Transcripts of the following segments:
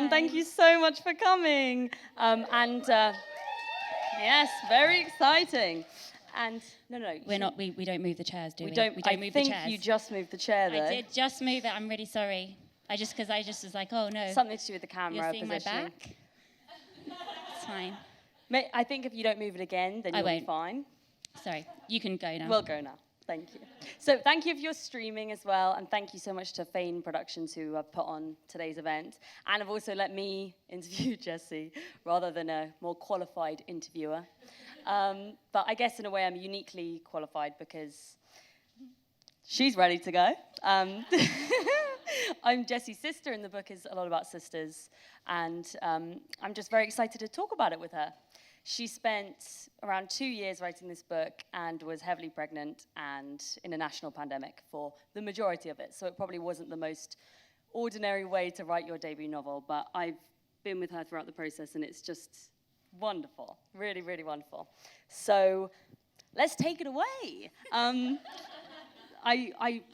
Thank you so much for coming. Yes, very exciting. And no, We don't move the chairs, do we? We don't move the chairs. I think you just moved the chair, though. I did just move it. I'm really sorry. I just was like, oh no. Something to do with the camera You're seeing positioning. my back? It's fine. I think if you don't move it again, then you'll be fine. Sorry, you can go now. We'll go now. Thank you. So thank you for your streaming as well, and thank you so much to Fane Productions who have put on today's event, and have also let me interview Jessie rather than a more qualified interviewer. But I guess in a way I'm uniquely qualified because she's ready to go. I'm Jessie's sister, and the book is a lot about sisters, and I'm just very excited to talk about it with her. She spent around 2 years writing this book and was heavily pregnant and in a national pandemic for the majority of it. So it probably wasn't the most ordinary way to write your debut novel, but I've been with her throughout the process and it's just wonderful, really, really wonderful. So let's take it away. I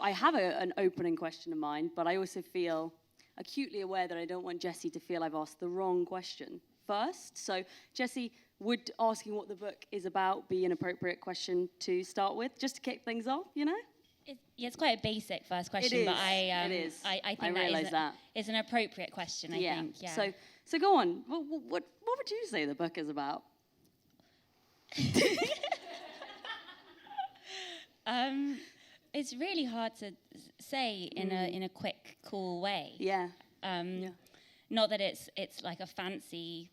have an opening question in mind, but I also feel acutely aware that I don't want Jessie to feel I've asked the wrong question first. So Jessie, would asking what the book is about be an appropriate question to start with, just to kick things off, you know? It's quite a basic first question, it is. but I think that is an appropriate question, I think. Yeah. So go on. What would you say the book is about? It's really hard to say in a quick, cool way. Yeah. Not that it's like a fancy,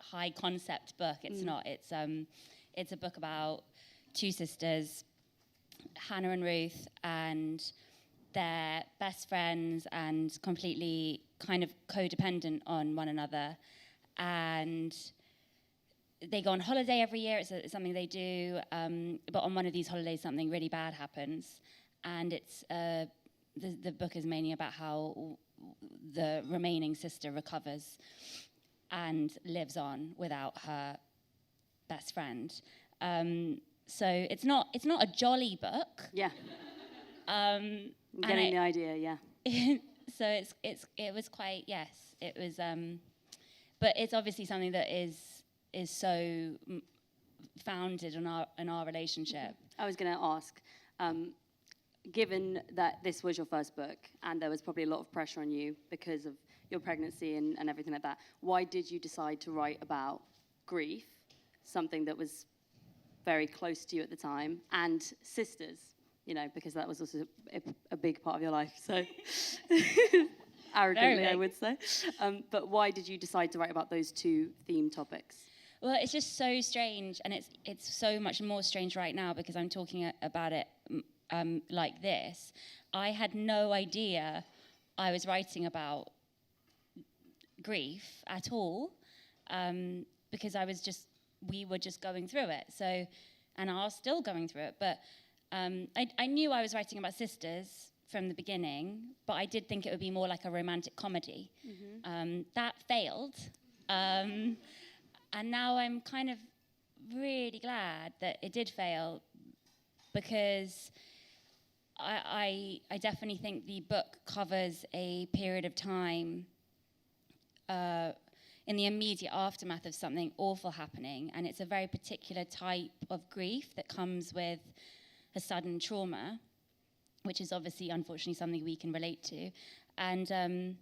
high concept book. It's not. It's a book about two sisters, Hannah and Ruth, and they're best friends and completely kind of codependent on one another. And they go on holiday every year. It's something they do. But on one of these holidays, something really bad happens. And it's the book is mainly about how the remaining sister recovers and lives on without her best friend. So it's not a jolly book. Yeah. I'm getting the idea. Yeah. So it was quite it was but it's obviously something that is so founded on our relationship. I was going to ask, given that this was your first book and there was probably a lot of pressure on you because of your pregnancy and everything like that, why did you decide to write about grief, something that was very close to you at the time, and sisters, because that was also a big part of your life, so arrogantly I would say. But why did you decide to write about those two theme topics? Well, it's just so strange, and it's so much more strange right now because I'm talking about it like this. I had no idea I was writing about grief at all, because we were just going through it. So, and are still going through it. But I knew I was writing about sisters from the beginning, but I did think it would be more like a romantic comedy. Mm-hmm. That failed. And now I'm kind of really glad that it did fail, because I definitely think the book covers a period of time in the immediate aftermath of something awful happening, and it's a very particular type of grief that comes with a sudden trauma, which is obviously, unfortunately, something we can relate to. And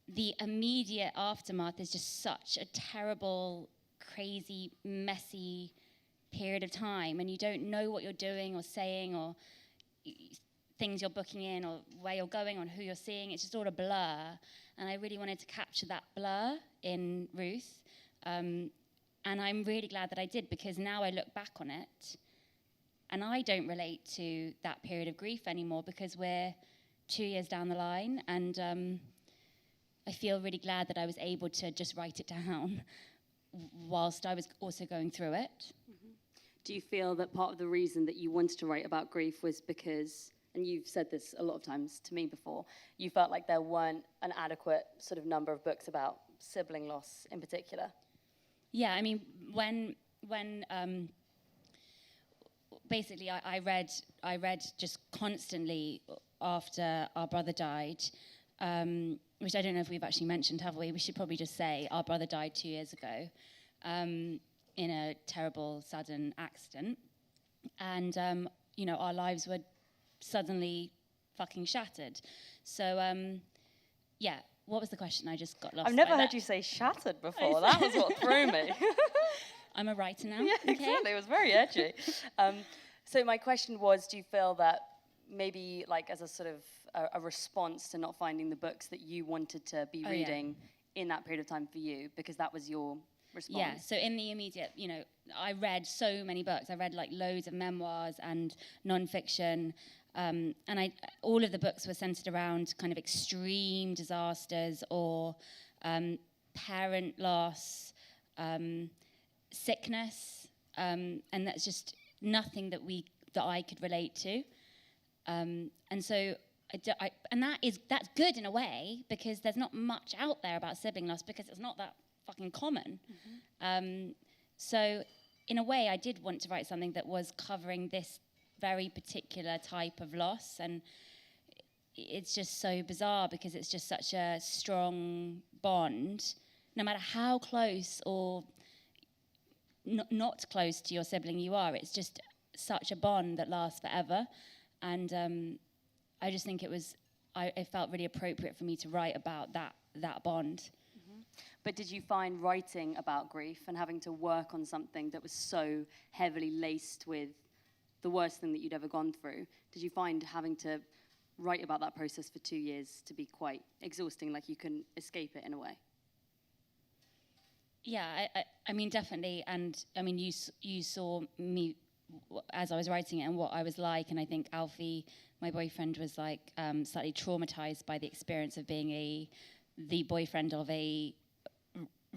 the immediate aftermath is just such a terrible, crazy, messy period of time, and you don't know what you're doing or saying or things you're booking in or where you're going or who you're seeing. It's just all a blur, and I really wanted to capture that blur in Ruth, and I'm really glad that I did, because now I look back on it and I don't relate to that period of grief anymore, because we're 2 years down the line, and I feel really glad that I was able to just write it down whilst I was also going through it. Mm-hmm. Do you feel that part of the reason that you wanted to write about grief was because, and you've said this a lot of times to me before, you felt like there weren't an adequate sort of number of books about sibling loss in particular? Yeah, I mean, when basically I read just constantly after our brother died, which I don't know if we've actually mentioned, have we? We should probably just say our brother died 2 years ago in a terrible, sudden accident. And, our lives were suddenly fucking shattered. So, what was the question? I just got lost. I've never heard you say shattered before. That was what threw me. I'm a writer now. Yeah, okay? exactly. It was very edgy. So my question was, do you feel that maybe like as a sort of a response to not finding the books that you wanted to be reading in that period of time for you, because that was your response? Yeah, so in the immediate, I read so many books. I read like loads of memoirs and non-fiction. And all of the books were centered around kind of extreme disasters or parent loss, sickness, and that's just nothing that I could relate to. And so, that's good in a way, because there's not much out there about sibling loss, because it's not that fucking common. So in a way, I did want to write something that was covering this very particular type of loss, and it's just so bizarre because it's just such a strong bond, no matter how close or not close to your sibling you are. It's just such a bond that lasts forever, and I just think it felt really appropriate for me to write about that bond. But did you find writing about grief and having to work on something that was so heavily laced with the worst thing that you'd ever gone through, did you find having to write about that process for 2 years to be quite exhausting, like you couldn't escape it in a way? Yeah, I mean, definitely. And I mean, you saw me as I was writing it and what I was like. And I think Alfie, my boyfriend, was like slightly traumatized by the experience of being the boyfriend of a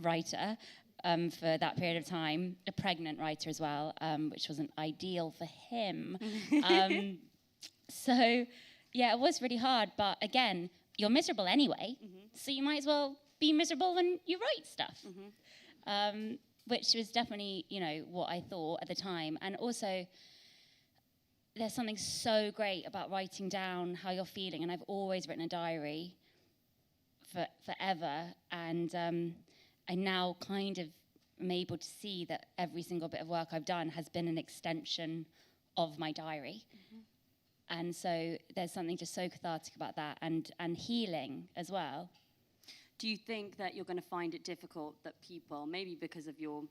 writer for that period of time, a pregnant writer as well, which wasn't ideal for him. So, yeah, it was really hard. But again, you're miserable anyway, so you might as well be miserable when you write stuff, which was definitely, what I thought at the time. And also, there's something so great about writing down how you're feeling. And I've always written a diary forever. And I now kind of am able to see that every single bit of work I've done has been an extension of my diary. And so there's something just so cathartic about that, and healing as well. Do you think that you're going to find it difficult that people, maybe because of your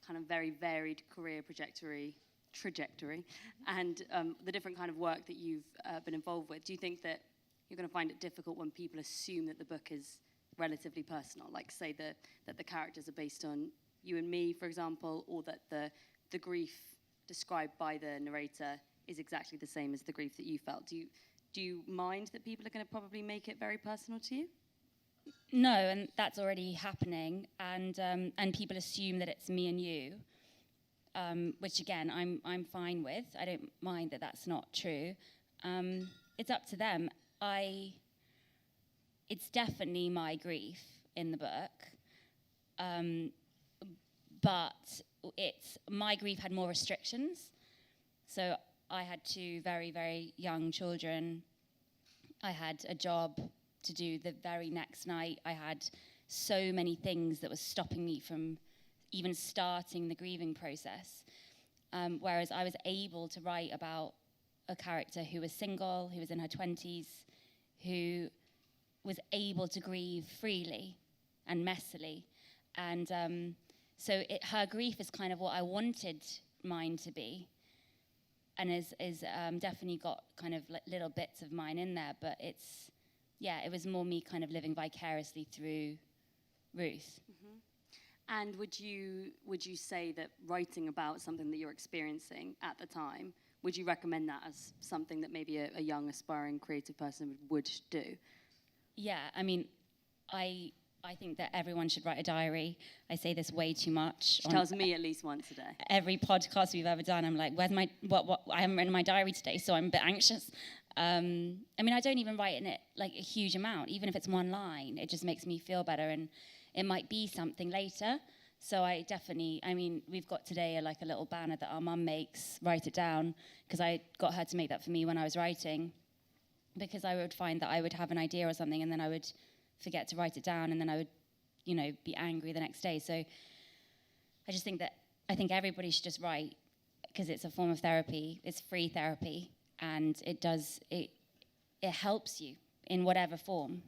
kind of very varied career trajectory and the different kind of work that you've been involved with, do you think that you're going to find it difficult when people assume that the book is relatively personal, like say that the characters are based on you and me, for example, or that the grief described by the narrator is exactly the same as the grief that you felt? Do you mind that people are going to probably make it very personal to you? No, and that's already happening, and people assume that it's me and you, which again I'm fine with. I don't mind that that's not true. It's up to them. It's definitely my grief in the book, but my grief had more restrictions. So I had 2 very, very young children. I had a job to do the very next night. I had so many things that was stopping me from even starting the grieving process. Whereas I was able to write about a character who was single, who was in her 20s, who was able to grieve freely and messily. And so her grief is kind of what I wanted mine to be, and is definitely got kind of little bits of mine in there, but it was more me kind of living vicariously through Ruth. And would you say that writing about something that you're experiencing at the time, would you recommend that as something that maybe a young aspiring creative person would do? Yeah, I mean, I think that everyone should write a diary. I say this way too much. She tells me at least once a day. Every podcast we've ever done, I'm like, where's my, what, I haven't written my diary today, so I'm a bit anxious. I mean, I don't even write in it like a huge amount, even if it's one line. It just makes me feel better, and it might be something later. So we've got today a little banner that our mum makes, write it down, because I got her to make that for me when I was writing, because I would find that I would have an idea or something, and then I would forget to write it down, and then I would, be angry the next day. So I just think everybody should just write, because it's a form of therapy. It's free therapy, and it helps you in whatever form.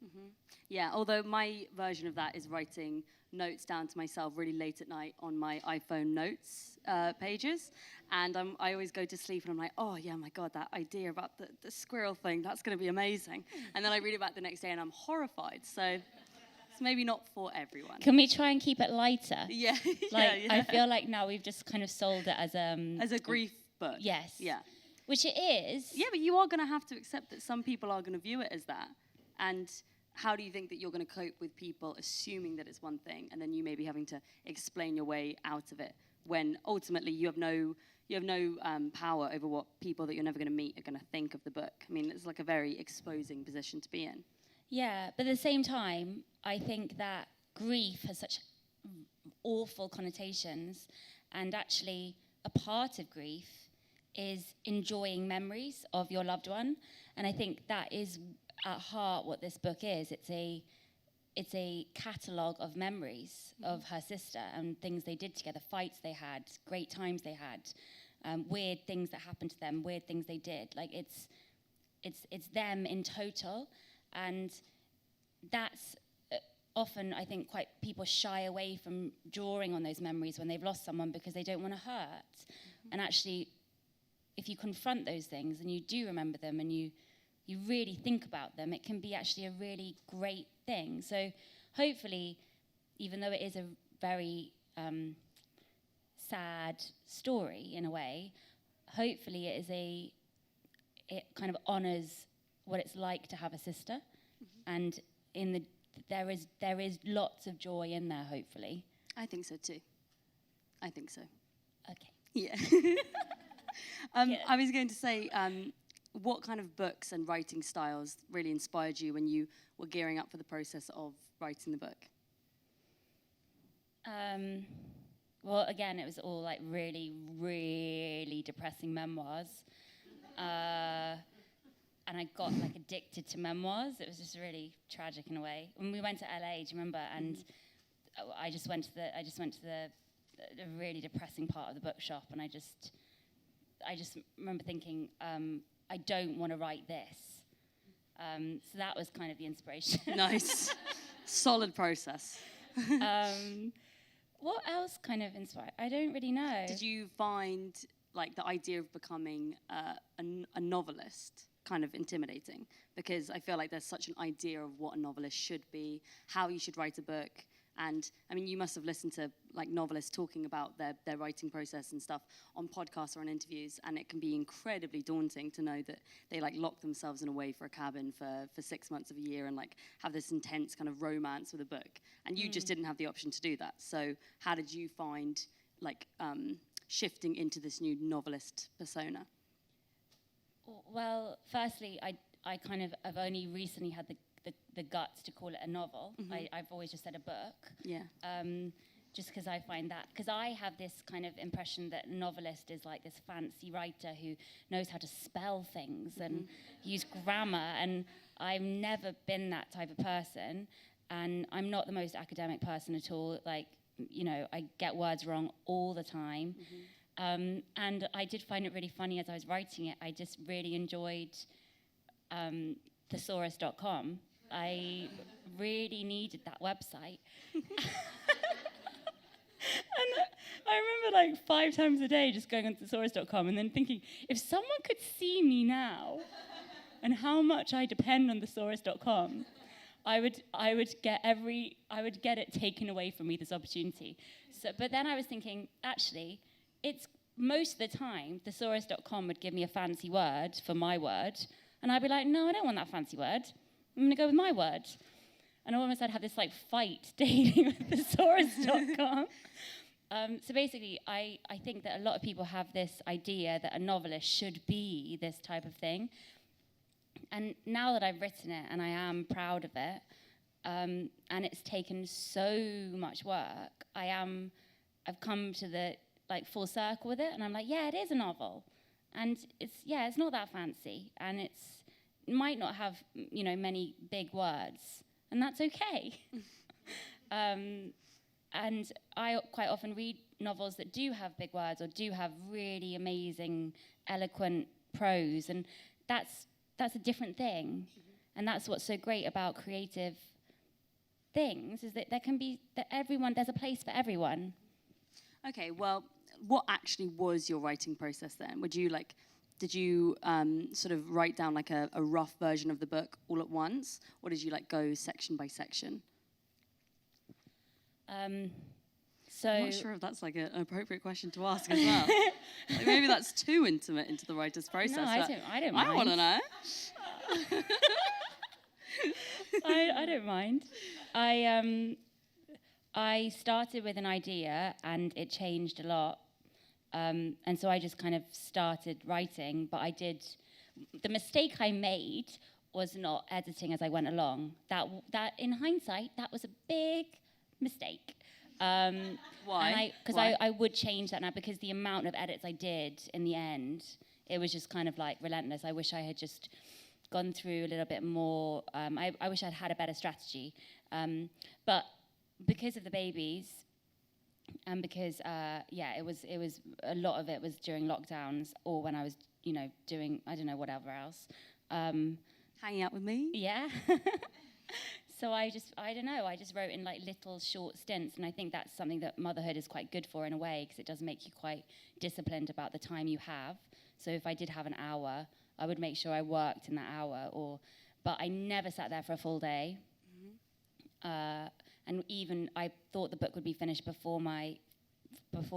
Mm-hmm. Yeah, although my version of that is writing notes down to myself really late at night on my iPhone notes pages, and I always go to sleep and I'm like, oh yeah, my God, that idea about the squirrel thing, that's going to be amazing. And then I read about it the next day and I'm horrified. So it's maybe not for everyone. Can we try and keep it lighter? Yeah. I feel like now we've just kind of sold it as a grief book. Yes. Yeah. Which it is. Yeah, but you are going to have to accept that some people are going to view it as that. And how do you think that you're going to cope with people assuming that it's one thing, and then you may be having to explain your way out of it, when ultimately you have no power over what people that you're never going to meet are going to think of the book? I mean, it's like a very exposing position to be in. Yeah, but at the same time, I think that grief has such awful connotations, and actually a part of grief is enjoying memories of your loved one. And I think that is at heart what this book is. It's a catalogue of memories of her sister and things they did together, fights they had, great times they had, weird things that happened to them, weird things they did. Like it's them in total, and that's often, I think, quite people shy away from drawing on those memories when they've lost someone because they don't want to hurt. Mm-hmm. And actually, if you confront those things and you do remember them and you really think about them, it can be actually a really great thing. So hopefully, even though it is a very sad story in a way, hopefully it kind of honours what it's like to have a sister. Mm-hmm. And there is lots of joy in there, hopefully. I think so too. I think so. Okay. Yeah. I was going to say, what kind of books and writing styles really inspired you when you were gearing up for the process of writing the book? Well, again, it was all like really, really depressing memoirs. And I got like addicted to memoirs. It was just really tragic in a way. When we went to LA, do you remember? And I just went to the really depressing part of the bookshop, and I just remember thinking, I don't want to write this. So that was kind of the inspiration. Nice. Solid process. What else kind of inspired? I don't really know. Did you find like the idea of becoming a novelist kind of intimidating? Because I feel like there's such an idea of what a novelist should be, how you should write a book. And I mean, you must have listened to like novelists talking about their writing process and stuff on podcasts or on interviews, and it can be incredibly daunting to know that they like lock themselves in away for a cabin for 6 months of a year and like have this intense kind of romance with a book. And you just didn't have the option to do that. So how did you find like shifting into this new novelist persona? Well, firstly, I kind of have only recently had the guts to call it a novel. Mm-hmm. I've always just said a book. Yeah. Just because I find that, because I have this kind of impression that a novelist is like this fancy writer who knows how to spell things and use grammar, and I've never been that type of person, and I'm not the most academic person at all. Like, I get words wrong all the time. Mm-hmm. And I did find it really funny as I was writing it. I just really enjoyed thesaurus.com. I really needed that website. And I remember like 5 times a day just going on thesaurus.com and then thinking, if someone could see me now and how much I depend on thesaurus.com, I would get it taken away from me, this opportunity. So, but then I was thinking, actually, it's most of the time, thesaurus.com would give me a fancy word for my word, and I'd be like, no, I don't want that fancy word. I'm going to go with my word. And almost I'd have this like fight daily with thesaurus.com. So basically, I think that a lot of people have this idea that a novelist should be this type of thing. And now that I've written it, and I am proud of it, and it's taken so much work, I've come to the like full circle with it, and I'm like, yeah, it is a novel, and it's not that fancy, and it might not have many big words, and that's okay. And I quite often read novels that do have big words or do have really amazing, eloquent prose, and that's a different thing. And that's what's so great about creative things, is that there's a place for everyone. Okay, well, what actually was your writing process then? Did you sort of write down like a rough version of the book all at once, or did you like go section by section? I'm not sure if that's like an appropriate question to ask as well. Like maybe that's too intimate into the writer's process. No, I don't mind. I want to know. I don't mind. I started with an idea and it changed a lot. And so I just kind of started writing, but the mistake I made was not editing as I went along. That in hindsight, that was a big mistake. Why? Because I would change that now, because the amount of edits I did in the end, it was just kind of like relentless. I wish I had just gone through a little bit more. I wish I'd had a better strategy. But because of the babies, and because it was a lot of it was during lockdowns or when I was doing I don't know whatever else. Hanging out with me? Yeah. So I just wrote in like little short stints, and I think that's something that motherhood is quite good for in a way, because it does make you quite disciplined about the time you have. So if I did have an hour, I would make sure I worked in that hour, but I never sat there for a full day. And even I thought the book would be finished before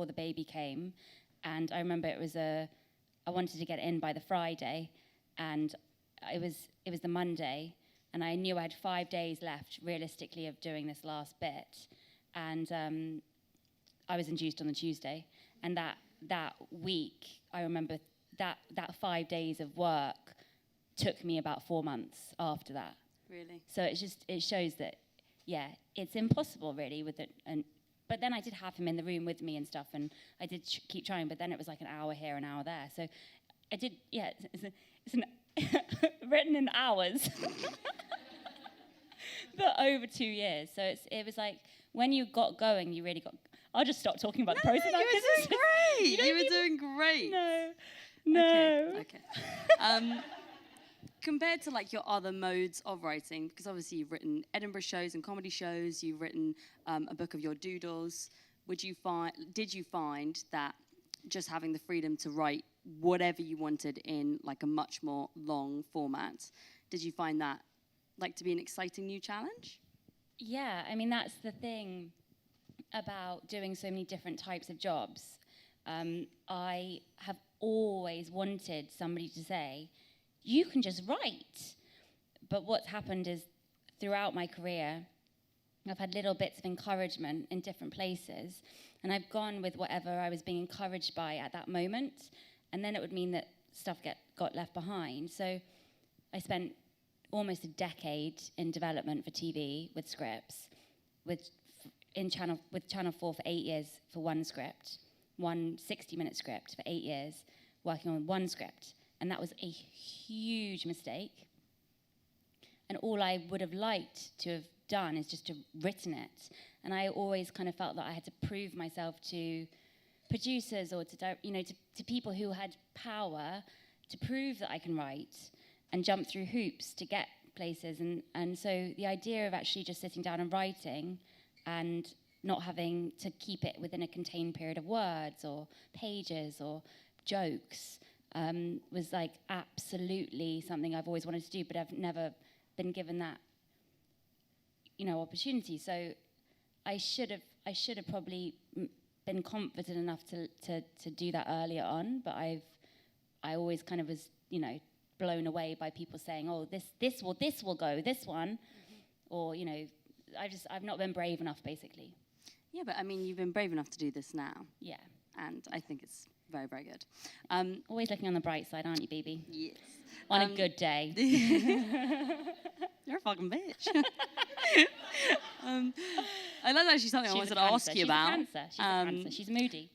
the baby came, and I remember I wanted to get it in by the Friday, and it was the Monday. And I knew I had 5 days left, realistically, of doing this last bit. And I was induced on the Tuesday. And that week, I remember that 5 days of work took me about 4 months after that. Really? So it shows that, yeah, it's impossible, really, with it. But then I did have him in the room with me and stuff, and I did keep trying, but then it was like an hour here, an hour there. So I did, yeah, it's written in hours. But over 2 years. So it was like, when you got going, you really got... I'll just stop talking about the process. You were doing great. You were doing great. No. Okay. Compared to like your other modes of writing, because obviously you've written Edinburgh shows and comedy shows, you've written a book of your doodles. Did you find that just having the freedom to write whatever you wanted in like a much more long format, did you find that like to be an exciting new challenge? Yeah, I mean, that's the thing about doing so many different types of jobs. I have always wanted somebody to say, you can just write. But what's happened is, throughout my career, I've had little bits of encouragement in different places, and I've gone with whatever I was being encouraged by at that moment, and then it would mean that stuff got left behind. So I spent almost a decade in development for TV with scripts, with Channel 4 for 8 years for one script, one 60-minute script for 8 years, working on one script. And that was a huge mistake. And all I would have liked to have done is just to written it. And I always kind of felt that I had to prove myself to producers or to people who had power to prove that I can write and jump through hoops to get places. And so the idea of actually just sitting down and writing and not having to keep it within a contained period of words or pages or jokes was like absolutely something I've always wanted to do, but I've never been given that, opportunity. So I should have probably been confident enough to do that earlier on, but I always kind of was, blown away by people saying, oh, this will go, this one, or I've not been brave enough, basically. Yeah, but I mean, you've been brave enough to do this now. Yeah. And I think it's very, very good. Always looking on the bright side, aren't you, Bebe? Yes. On a good day. You're a fucking bitch. And that's actually something I wanted to ask you about. She's a cancer. She's moody.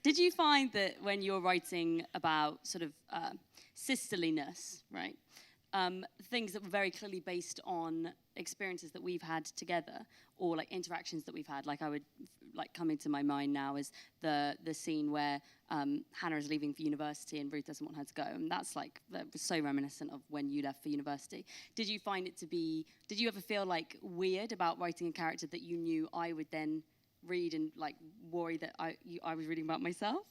Did you find that when you're writing about sort of sisterliness, right, things that were very clearly based on experiences that we've had together, or like interactions that we've had. Like I would, like coming to my mind now is the scene where Hannah is leaving for university and Ruth doesn't want her to go, and that was so reminiscent of when you left for university. Did you ever feel like weird about writing a character that you knew I would then read and like worry that I was reading about myself?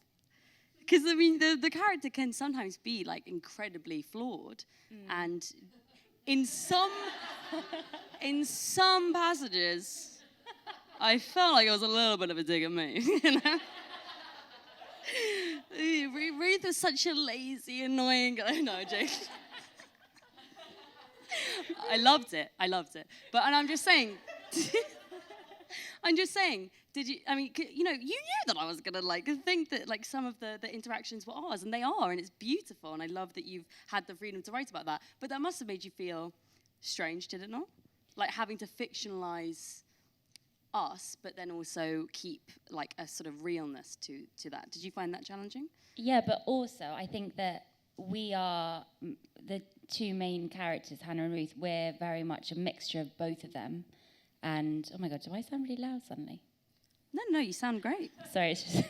Because I mean, the character can sometimes be like incredibly flawed, and in some passages, I felt like it was a little bit of a dig at me. You know, Ruth is such a lazy, annoying guy. No, Jake. I loved it. But and I'm just saying. Did you? I mean, you know, you knew that I was gonna like think that like some of the interactions were ours, and they are, and it's beautiful, and I love that you've had the freedom to write about that. But that must have made you feel strange, did it not? Like having to fictionalize us, but then also keep like a sort of realness to that. Did you find that challenging? Yeah, but also I think that we are the two main characters, Hannah and Ruth. We're very much a mixture of both of them. And, oh my God, do I sound really loud suddenly? No, you sound great. Sorry, it's just...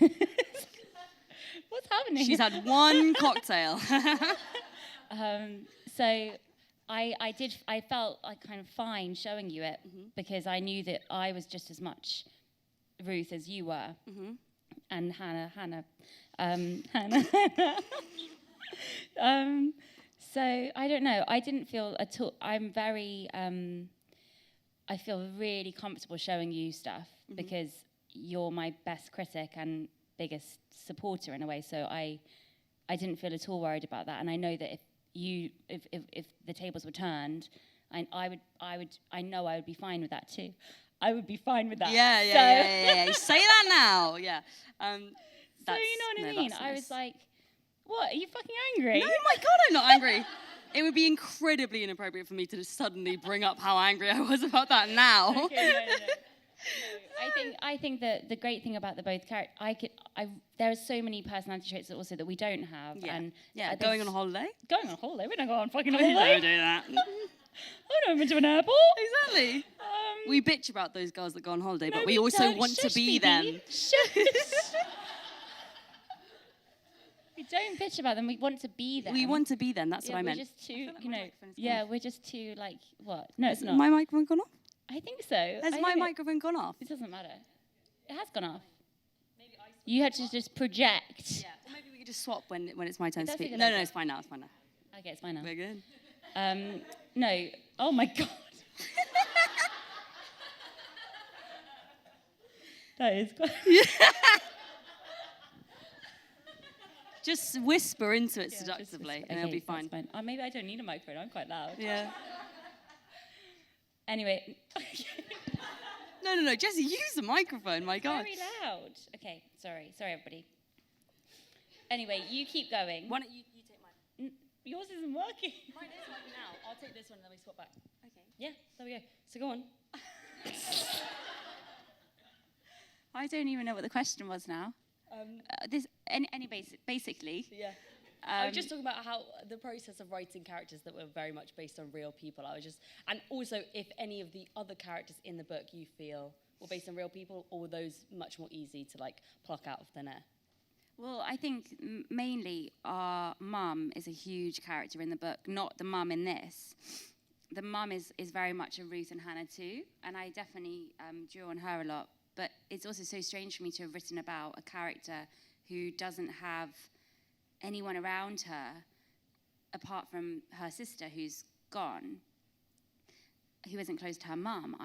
What's happening? She's had one cocktail. So I felt like kind of fine showing you it because I knew that I was just as much Ruth as you were. And Hannah. So I don't know. I didn't feel at all... I'm very... I feel really comfortable showing you stuff because you're my best critic and biggest supporter in a way. So I didn't feel at all worried about that. And I know that if the tables were turned, I know I would be fine with that too. I would be fine with that. Yeah. You say that now. Yeah. So you know what I mean? I was like, what? Are you fucking angry? No, my God, I'm not angry. It would be incredibly inappropriate for me to just suddenly bring up how angry I was about that now. Okay, no. I think that the great thing about the both characters, there are so many personality traits also that we don't have. Yeah. And going on a holiday. Going on a holiday. We don't go on fucking holiday. We don't do that. I've never been to an airport. Exactly. We bitch about those girls that go on holiday, but we also want to be them. We don't bitch about them. We want to be them. We want to be them. That's what I meant. We're just too, we're just too like what? No, it's not. Has my microphone gone off? I think so. Has my microphone gone off? It doesn't matter. It has gone off. Maybe you had to just project. Yeah. Or maybe we could just swap when it's my turn to speak. No, it's fine now. Okay, it's fine now. We're good. No. Oh my God. That is quite... Just whisper into it seductively, and it'll be fine. That's fine. Maybe I don't need a microphone. I'm quite loud. Yeah. Anyway. No, Jessie, use the microphone. My God. Very loud. Okay, sorry, everybody. Anyway, you keep going. Why don't you take mine? Yours isn't working. Mine is working now. I'll take this one, and then we swap back. Okay. Yeah, there we go. So go on. I don't even know what the question was now. Basically. Yeah. I was just talking about how the process of writing characters that were very much based on real people. And also if any of the other characters in the book you feel were based on real people, or were those much more easy to like pluck out of thin air? Well, I think mainly our mum is a huge character in the book, not the mum in this. The mum is very much a Ruth and Hannah too, and I definitely drew on her a lot. But it's also so strange for me to have written about a character who doesn't have anyone around her apart from her sister who's gone, who isn't close to her mum.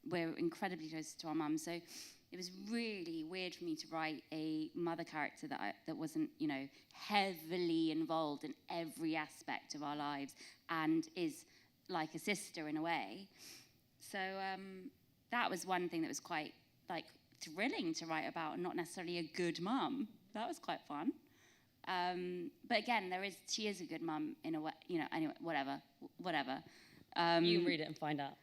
We're incredibly close to our mum, so it was really weird for me to write a mother character that wasn't, heavily involved in every aspect of our lives and is like a sister in a way. So that was one thing that was quite thrilling to write about, and not necessarily a good mum. That was quite fun. But again, she is a good mum in a way, anyway, whatever. You read it and find out.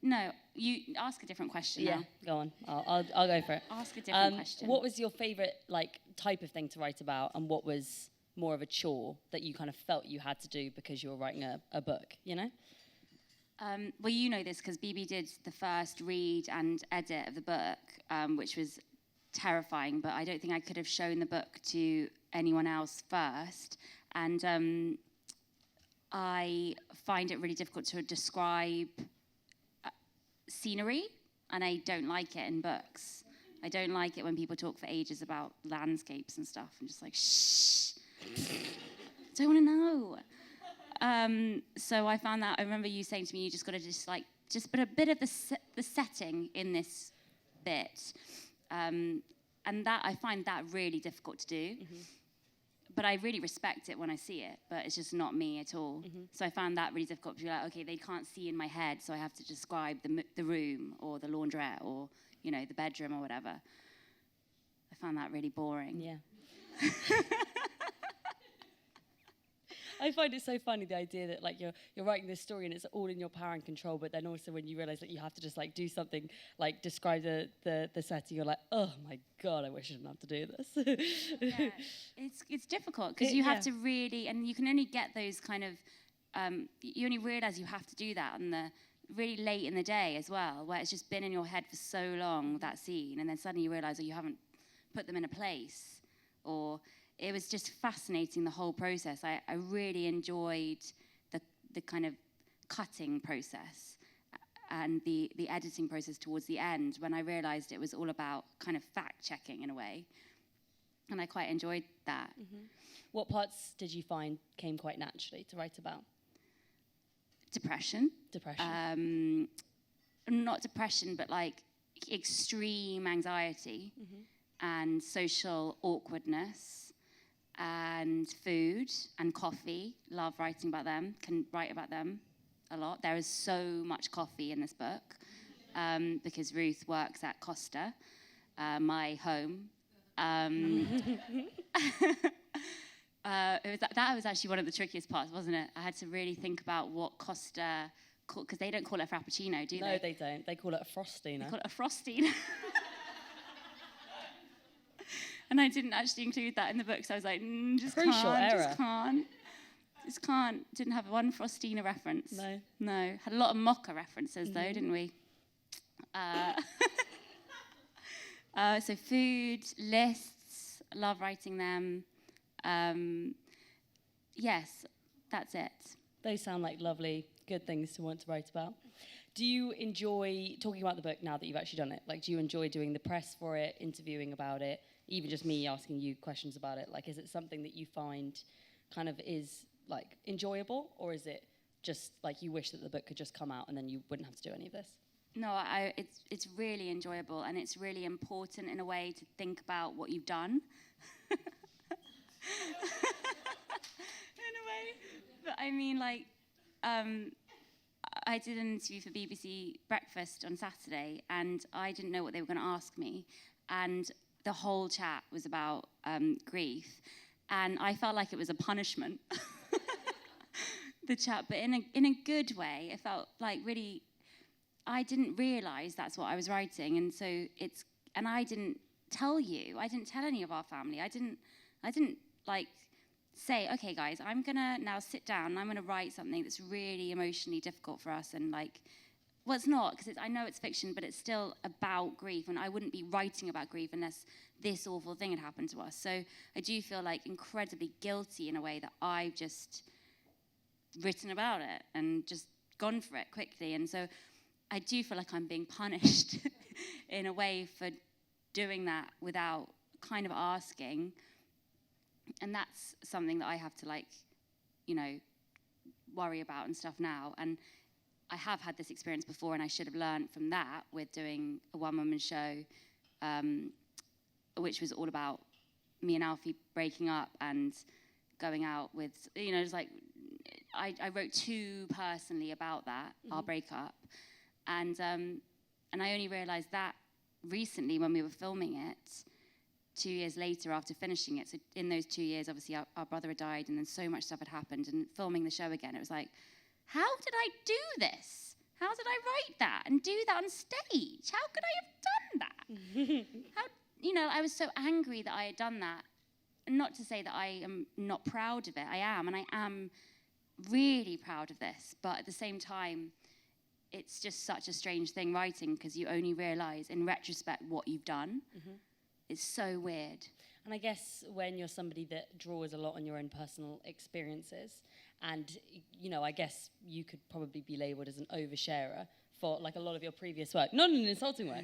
No, you ask a different question now. Go on. I'll go for it. Ask a different question. What was your favourite type of thing to write about, and what was more of a chore that you kind of felt you had to do because you were writing a book, you know? Well, you know this because Bebe did the first read and edit of the book, which was terrifying, but I don't think I could have shown the book to anyone else first. And I find it really difficult to describe scenery, and I don't like it in books. I don't like it when people talk for ages about landscapes and stuff. I'm just like, shh, don't want to know. So I found that, I remember you saying to me, you just got to just put a bit of the setting in this bit. And that, I find that really difficult to do. Mm-hmm. But I really respect it when I see it, but it's just not me at all. Mm-hmm. So I found that really difficult to be like, okay, they can't see in my head, so I have to describe the room or the laundrette or, you know, the bedroom or whatever. I found that really boring. Yeah. I find it so funny, the idea that like you're writing this story and it's all in your power and control, but then also when you realize that you have to just like do something, like describe the setting, you're like, oh my God, I wish I didn't have to do this. Yeah, it's difficult because you have to really, and you can only get those kind of, you only realize you have to do that on the really late in the day as well, where it's just been in your head for so long, that scene, and then suddenly you realize that you haven't put them in a place, or it was just fascinating, the whole process. I really enjoyed the kind of cutting process and the editing process towards the end, when I realized it was all about kind of fact-checking in a way. And I quite enjoyed that. Mm-hmm. What parts did you find came quite naturally to write about? Depression. Not depression, but like extreme anxiety, mm-hmm. and social awkwardness, and food and coffee. Love writing about them, can write about them a lot. There is so much coffee in this book, because Ruth works at Costa, my home. That was actually one of the trickiest parts, wasn't it? I had to really think about what Costa, because they don't call it a frappuccino, do they? No, they don't. They call it a frostina. They call it a frostina. And I didn't actually include that in the book, so I was like, just can't. Didn't have one frostina reference. No. Had a lot of mocha references, though, didn't we? So food, lists, love writing them. Yes, that's it. Those sound like lovely, good things to want to write about. Do you enjoy talking about the book now that you've actually done it? Like, do you enjoy doing the press for it, interviewing about it, even just me asking you questions about it? Like, is it something that you find kind of is, like, enjoyable? Or is it just, like, you wish that the book could just come out and then you wouldn't have to do any of this? No, it's really enjoyable, and it's really important in a way to think about what you've done. In a way. But I mean, like, I did an interview for BBC Breakfast on Saturday, and I didn't know what they were going to ask me. And the whole chat was about grief. And I felt like it was a punishment, the chat, but in a good way. It felt like really, I didn't realise that's what I was writing. And so and I didn't tell you, I didn't tell any of our family. I didn't like say, okay, guys, I'm going to now sit down and I'm going to write something that's really emotionally difficult for us. And like, well, it's not, because I know it's fiction, but it's still about grief. And I wouldn't be writing about grief unless this awful thing had happened to us. So I do feel like incredibly guilty in a way that I've just written about it and just gone for it quickly. And so I do feel like I'm being punished in a way for doing that without kind of asking. And that's something that I have to, like, you know, worry about and stuff now. And I have had this experience before, and I should have learned from that with doing a one-woman show, which was all about me and Alfie breaking up and going out with, you know, it's like, I wrote too personally about that, our breakup. And I only realised that recently when we were filming it, 2 years later after finishing it. So in those 2 years, obviously our brother had died, and then so much stuff had happened, and filming the show again, it was like, how did I do this? How did I write that and do that on stage? How could I have done that? You know, I was so angry that I had done that not to say that I am not proud of it. I am, and I am really proud of this. But at the same time, it's just such a strange thing writing, because you only realise in retrospect what you've done. It's so weird. And I guess when you're somebody that draws a lot on your own personal experiences, and, you know, I guess you could probably be labelled as an oversharer for, like, a lot of your previous work. Not in an insulting way.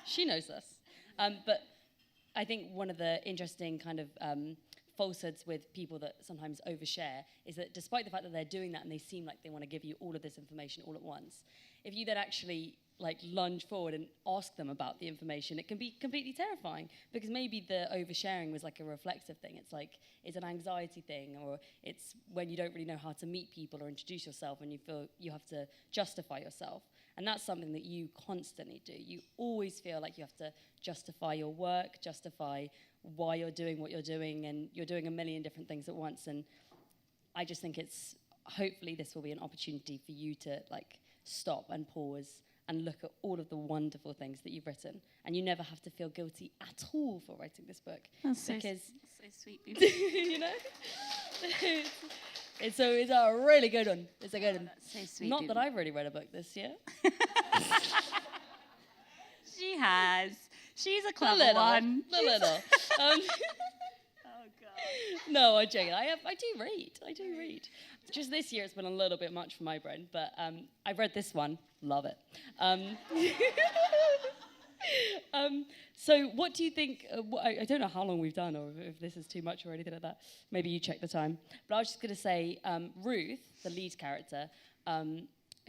She knows this. But I think one of the interesting kind of falsehoods with people that sometimes overshare is that despite the fact that they're doing that and they seem like they want to give you all of this information all at once, if you then actually like lunge forward and ask them about the information, it can be completely terrifying, because maybe the oversharing was like a reflexive thing. It's like it's an anxiety thing, or it's when you don't really know how to meet people or introduce yourself and you feel you have to justify yourself. And that's something that you constantly do. You always feel like you have to justify your work, justify why you're doing what you're doing, and you're doing a million different things at once. And I just think it's, hopefully this will be an opportunity for you to like stop and pause and look at all of the wonderful things that you've written. And you never have to feel guilty at all for writing this book. That's because so sweet, Bebe. you know? It's a really good one. It's a good one. That's so sweet. Not Bebe. that I've really read a book this year. She has. She's a clever little, one. a little. Oh, God. No, I'm joking. I do read. Just this year it's been a little bit much for my brain, but I've read this one. Love it. So what do you think, I don't know how long we've done or if this is too much or anything like that. Maybe you check the time. But I was just going to say, Ruth, the lead character,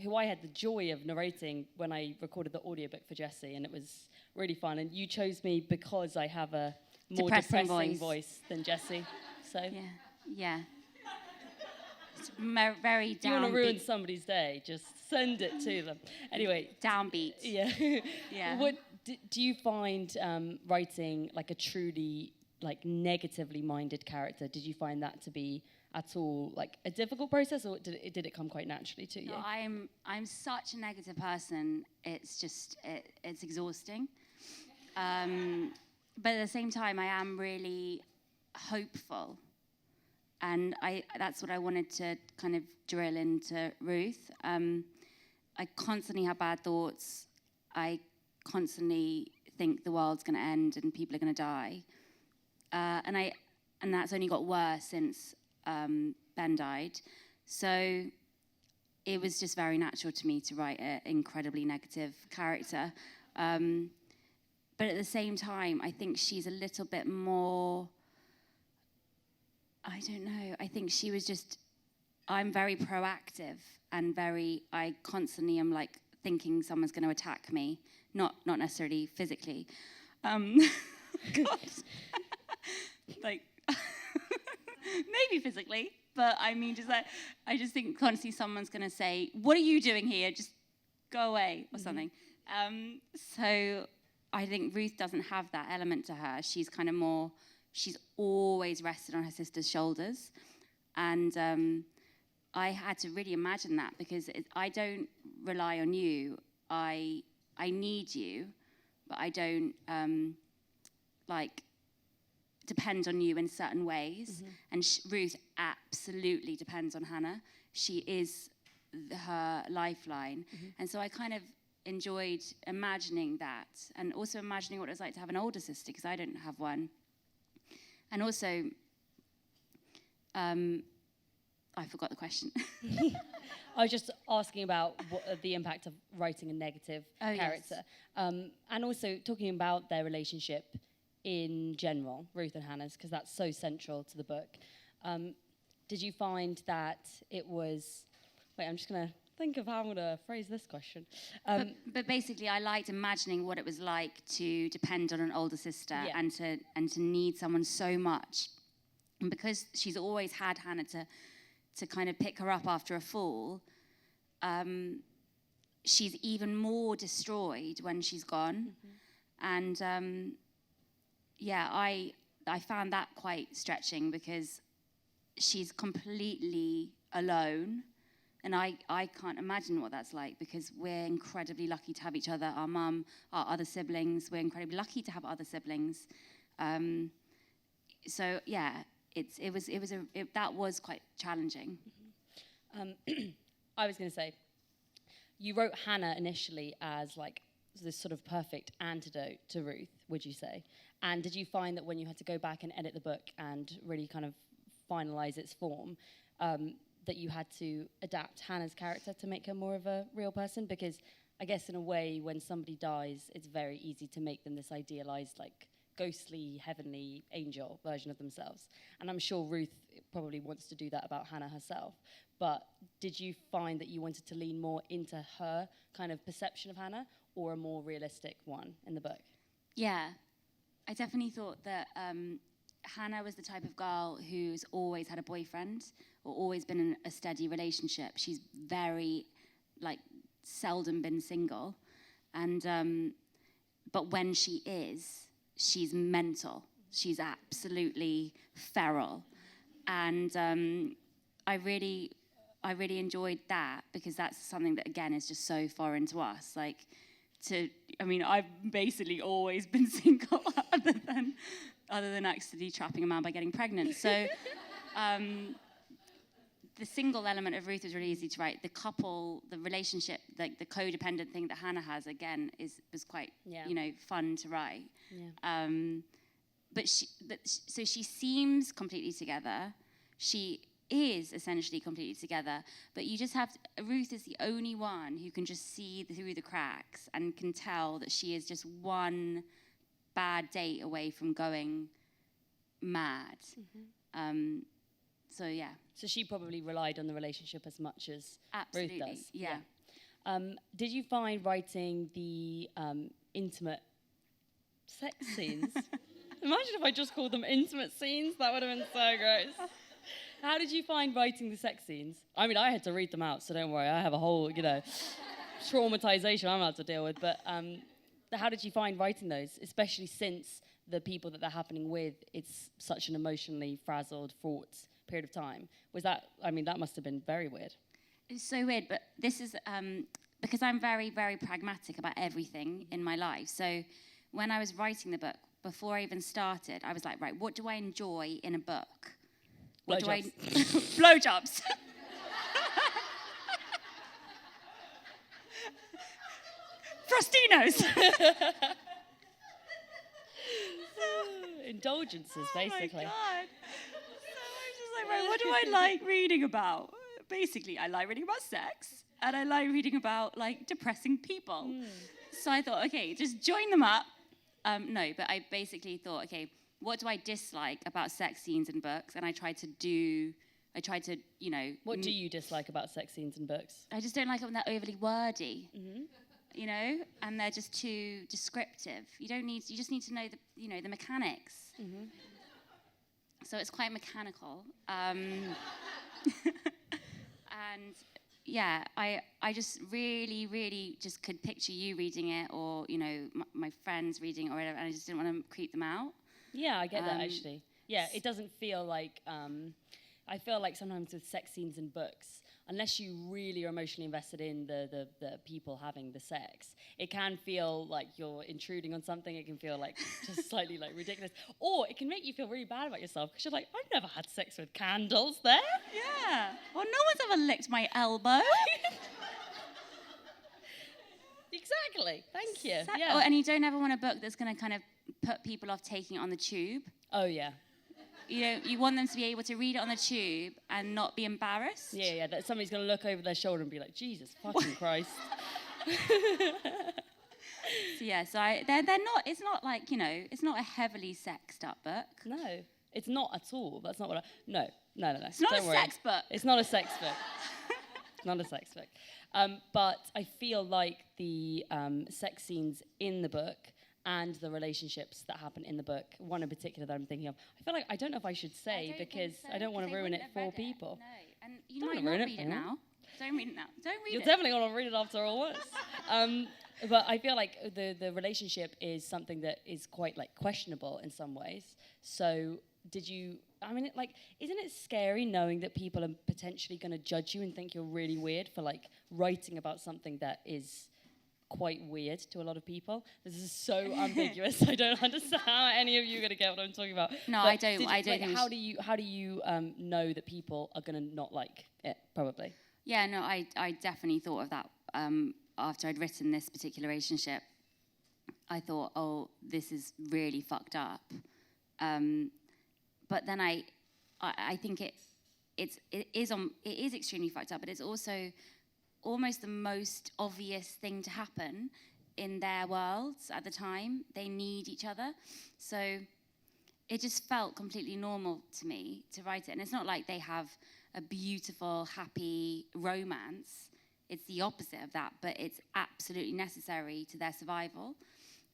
who I had the joy of narrating when I recorded the audiobook for Jessie, and it was really fun. And you chose me because I have a more depressing voice than Jessie. So Yeah. It's very downbeat. you want to ruin somebody's day, just send it to them. Anyway. Downbeat. Yeah. Yeah. What do you find writing like a truly like negatively minded character? Did you find that to be at all like a difficult process, or did it come quite naturally to you? No, I'm such a negative person. It's just it's exhausting. But at the same time, I am really hopeful. And that's what I wanted to kind of drill into Ruth. I constantly have bad thoughts. I constantly think the world's going to end and people are going to die. And that's only got worse since Ben died. So it was just very natural to me to write an incredibly negative character. But at the same time, I think she's a little bit more... I don't know. I think she was just, I'm very proactive and I constantly am like thinking someone's going to attack me, not necessarily physically. God. Like, maybe physically, but I mean, just like, I just think constantly someone's going to say, what are you doing here? Just go away or something. So I think Ruth doesn't have that element to her. She's kind of more... She's always rested on her sister's shoulders. And I had to really imagine that, because I don't rely on you. I need you, but I don't depend on you in certain ways. Mm-hmm. And Ruth absolutely depends on Hannah. She is her lifeline. Mm-hmm. And so I kind of enjoyed imagining that, and also imagining what it was like to have an older sister, because I didn't have one. And also, I forgot the question. I was just asking about the impact of writing a negative character. Yes. And also talking about their relationship in general, Ruth and Hannah's, because that's so central to the book. Did you find that it was... Wait, I'm just going to think of how I'm going to phrase this question. But basically, I liked imagining what it was like to depend on an older sister, and to need someone so much. And because she's always had Hannah to kind of pick her up after a fall, she's even more destroyed when she's gone. Mm-hmm. And I found that quite stretching, because she's completely alone. And I can't imagine what that's like, because we're incredibly lucky to have each other, our mum, our other siblings. We're incredibly lucky to have other siblings. so yeah, that was quite challenging. I was going to say, you wrote Hannah initially as like this sort of perfect antidote to Ruth, would you say? And did you find that when you had to go back and edit the book and really kind of finalize its form, that you had to adapt Hannah's character to make her more of a real person? Because I guess in a way, when somebody dies, it's very easy to make them this idealized, like, ghostly, heavenly angel version of themselves. And I'm sure Ruth probably wants to do that about Hannah herself. But did you find that you wanted to lean more into her kind of perception of Hannah, or a more realistic one in the book? Yeah, I definitely thought that Hannah was the type of girl who's always had a boyfriend or always been in a steady relationship. She's very, like, seldom been single. And but when she is, she's mental. She's absolutely feral. And I really enjoyed that, because that's something that, again, is just so foreign to us. Like, I've basically always been single other than accidentally trapping a man by getting pregnant. So the single element of Ruth was really easy to write. The couple, the relationship, like the codependent thing that Hannah has, again, was quite fun to write. Yeah. So she seems completely together. She is essentially completely together, but you just have to, Ruth is the only one who can just see through the cracks and can tell that she is just one bad date away from going mad. Mm-hmm. So yeah. So she probably relied on the relationship as much as Absolutely, Ruth does. Yeah. Did you find writing the intimate sex scenes? Imagine if I just called them intimate scenes. That would have been so gross. How did you find writing the sex scenes? I mean, I had to read them out, so don't worry. I have a whole, traumatization I'm about to deal with. But how did you find writing those, especially since the people that they're happening with, it's such an emotionally frazzled, fraught period of time? That must have been very weird. It's so weird, but this is because I'm very, very pragmatic about everything in my life. So when I was writing the book, before I even started, I was like, right, what do I enjoy in a book? Blowjobs. Frostinos. Indulgences, basically. Oh my God. So I'm just like, right, what do I like reading about? Basically, I like reading about sex, and I like reading about, like, depressing people. So I thought, okay, just join them up. No, but I basically thought, okay, what do I dislike about sex scenes in books? And I tried to, What do you dislike about sex scenes in books? I just don't like it when they're overly wordy, and they're just too descriptive. You just need to know the mechanics. Mm-hmm. So it's quite mechanical. And yeah, I just really, really just could picture you reading it, or, my friends reading it or whatever, and I just didn't want to creep them out. Yeah, I get that, actually. Yeah, it doesn't feel like... I feel like sometimes with sex scenes in books, unless you really are emotionally invested in the people having the sex, it can feel like you're intruding on something. It can feel like just slightly like ridiculous. Or it can make you feel really bad about yourself, because you're like, I've never had sex with candles there. Yeah. Well, no one's ever licked my elbow. Exactly. Thank you. Yeah. Oh, and you don't ever want a book that's going to kind of put people off taking it on the tube. Oh, yeah. You want them to be able to read it on the tube and not be embarrassed. Yeah, that somebody's going to look over their shoulder and be like, Jesus fucking Christ. They're not, it's not like, it's not a heavily sexed up book. No, it's not at all. That's not what No. It's not sex book. It's not a sex book. It's not a sex book. But I feel like the sex scenes in the book and the relationships that happen in the book, one in particular that I'm thinking of, I feel like I don't know if I should say, because I don't want to ruin it for people. No, and you might not read it now. Don't read it now. You're definitely going to read it after all this. But I feel like the relationship is something that is quite, like, questionable in some ways. So isn't it scary knowing that people are potentially going to judge you and think you're really weird for, like, writing about something that is quite weird to a lot of people. This is so ambiguous. I don't understand how any of you are going to get what I'm talking about. No, But I don't. I don't. like, think how do you know that people are going to not like it? Probably. Yeah, no, I definitely thought of that after I'd written this particular relationship. I thought, oh, this is really fucked up. But then I think it is extremely fucked up, but it's also almost the most obvious thing to happen in their worlds at the time. They need each other. So it just felt completely normal to me to write it. And it's not like they have a beautiful, happy romance. It's the opposite of that, but it's absolutely necessary to their survival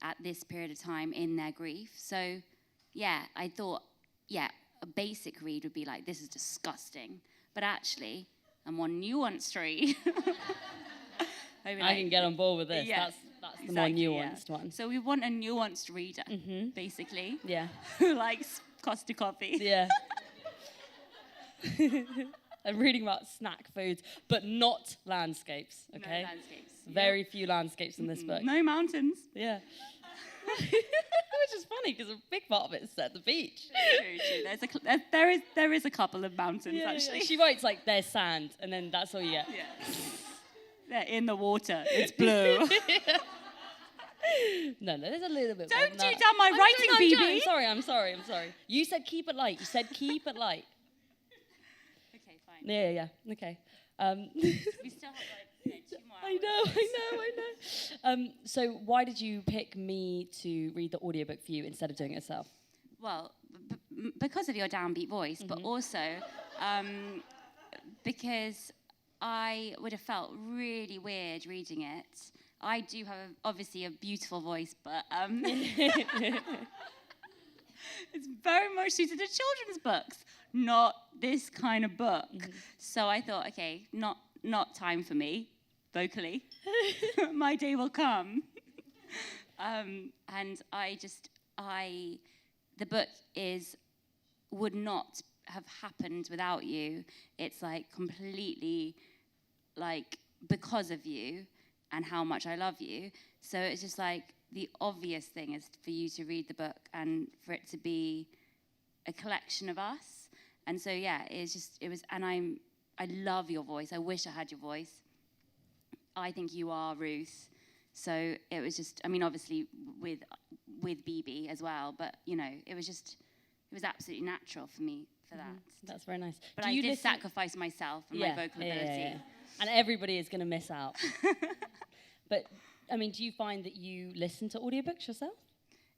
at this period of time in their grief. So, yeah, I thought, yeah, a basic read would be like, this is disgusting. But actually, a more nuanced read. I can get on board with this. Yeah, that's exactly, the more nuanced one. So we want a nuanced reader, basically. Yeah. Who likes Costa coffee. Yeah. I'm reading about snack foods, but not landscapes, okay? No landscapes. Very few landscapes in this book. No mountains. Yeah. Which is funny, because a big part of it is at the beach. True. There is a couple of mountains, actually. Yeah. She writes, like, there's sand, and then that's all you get. Yeah. They're in the water. It's blue. No, there's a little bit Don't more do than that. down my writing, Bebe. I'm sorry. You said keep it light. You said keep it light. Okay, fine. Yeah. Okay. We still have, like, 2 more hours. I know. So why did you pick me to read the audiobook for you instead of doing it yourself? Well, because of your downbeat voice, but also because I would have felt really weird reading it. I do have, obviously, a beautiful voice, but it's very much suited to children's books, not this kind of book. So I thought, okay, not time for me, vocally. My day will come. And the book would not have happened without you. It's like completely like because of you and how much I love you. So it's just like the obvious thing is for you to read the book and for it to be a collection of us. And so yeah, I love your voice. I wish I had your voice. I think you are Ruth. So it was just, I mean, obviously with Bebe as well, but it was absolutely natural for me for that. That's very nice. But I did sacrifice myself and my vocal ability. Yeah. And everybody is going to miss out. But, I mean, do you find that you listen to audiobooks yourself?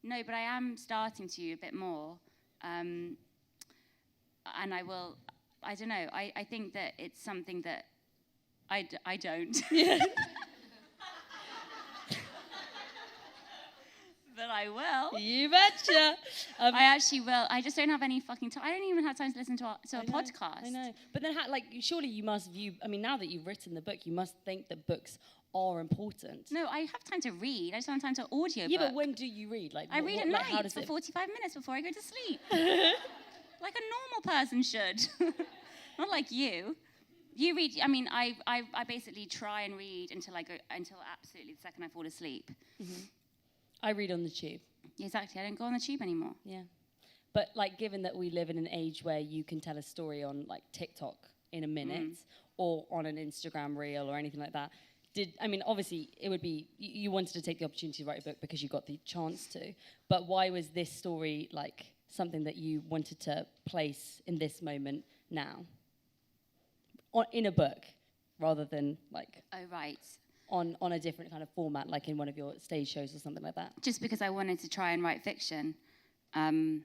No, but I am starting to a bit more. And I will, I don't know, I think that it's something that I don't. Yeah. But I will. You betcha. I actually will. I just don't have any fucking time. I don't even have time to listen to a podcast. I know. But then, surely you must view, I mean, now that you've written the book, you must think that books are important. No, I have time to read. I just don't have time to audiobook. Yeah, but when do you read? I read at night for 45 minutes before I go to sleep. Like a normal person should. Not like you. You read, I mean, I basically try and read until absolutely the second I fall asleep. I read on the tube. Exactly. I don't go on the tube anymore. Yeah. But, given that we live in an age where you can tell a story on, TikTok in a minute or on an Instagram reel or anything like that, obviously, it would be, you wanted to take the opportunity to write a book because you got the chance to, but why was this story, something that you wanted to place in this moment now? In a book, rather than, Oh, right. on a different kind of format, like in one of your stage shows or something like that? Just because I wanted to try and write fiction. And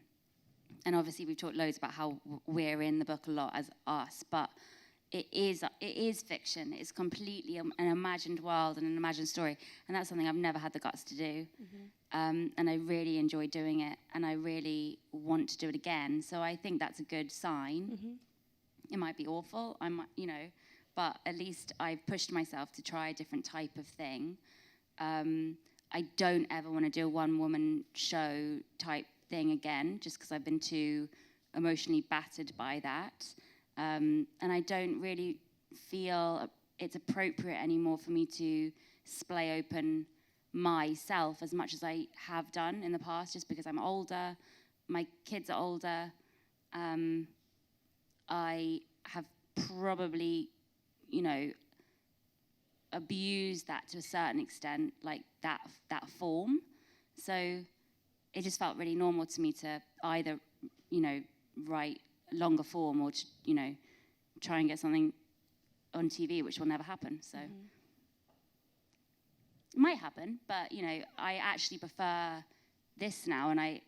obviously we've talked loads about how we're in the book a lot as us, but it is fiction. It's completely an imagined world and an imagined story, and that's something I've never had the guts to do. And I really enjoy doing it, and I really want to do it again. So I think that's a good sign. It might be awful, but at least I've pushed myself to try a different type of thing. I don't ever want to do a one-woman show type thing again, just because I've been too emotionally battered by that. And I don't really feel it's appropriate anymore for me to splay open myself as much as I have done in the past, just because I'm older, my kids are older. I have probably, abused that to a certain extent, like that form. So it just felt really normal to me to either, write longer form or to, try and get something on TV, which will never happen. So it might happen, but I actually prefer this now, and I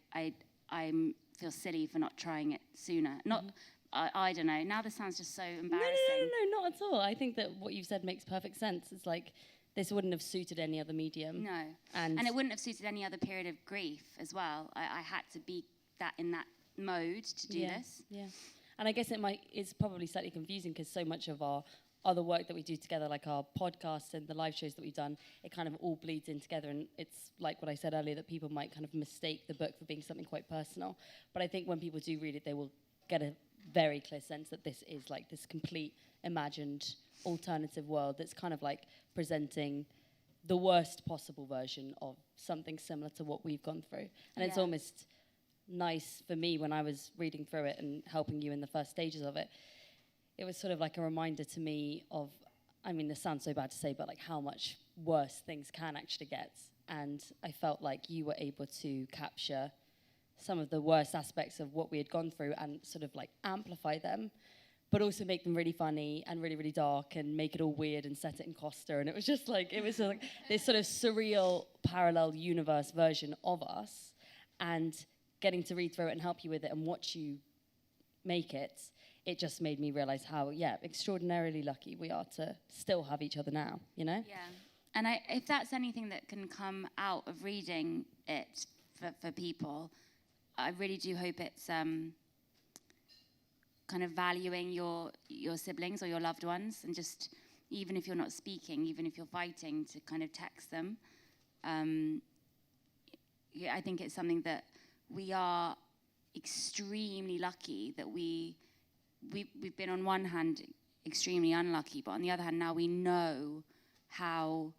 feel silly for not trying it sooner. I don't know. Now this sounds just so embarrassing. No, not at all. I think that what you've said makes perfect sense. It's like this wouldn't have suited any other medium. No, and it wouldn't have suited any other period of grief as well. I had to be in that mode to do this. Yeah, and I guess it's probably slightly confusing because so much of our other work that we do together, like our podcasts and the live shows that we've done, it kind of all bleeds in together. And it's like what I said earlier, that people might kind of mistake the book for being something quite personal. But I think when people do read it, they will get a very clear sense that this is like this complete imagined alternative world that's kind of like presenting the worst possible version of something similar to what we've gone through. And it's almost nice for me when I was reading through it and helping you in the first stages of it. It was sort of like a reminder to me of, I mean, this sounds so bad to say, but like how much worse things can actually get. And I felt like you were able to capture some of the worst aspects of what we had gone through and sort of like amplify them, but also make them really funny and really, really dark and make it all weird and set it in Costa. And it was just like, it was like this sort of surreal parallel universe version of us, and getting to read through it and help you with it and watch you make it, it just made me realize how, extraordinarily lucky we are to still have each other now, Yeah. And if that's anything that can come out of reading it for people, I really do hope it's kind of valuing your siblings or your loved ones, and just, even if you're not speaking, even if you're fighting, to kind of text them. I think it's something that we are extremely lucky that we've been, on one hand, extremely unlucky, but on the other hand, now we know how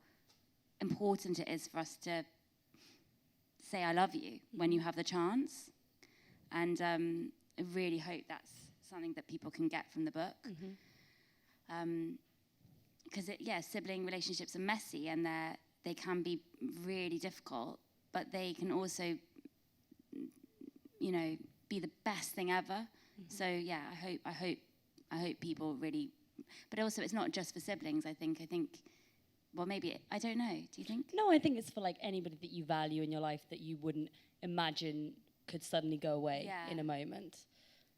important it is for us to say I love you when you have the chance. And I really hope that's something that people can get from the book. Because sibling relationships are messy, and they can be really difficult, but they can also, be the best thing ever. So I hope people really, but also it's not just for siblings. I think, well, maybe, I don't know. Do you think? No, I think it's for like anybody that you value in your life that you wouldn't imagine could suddenly go away in a moment.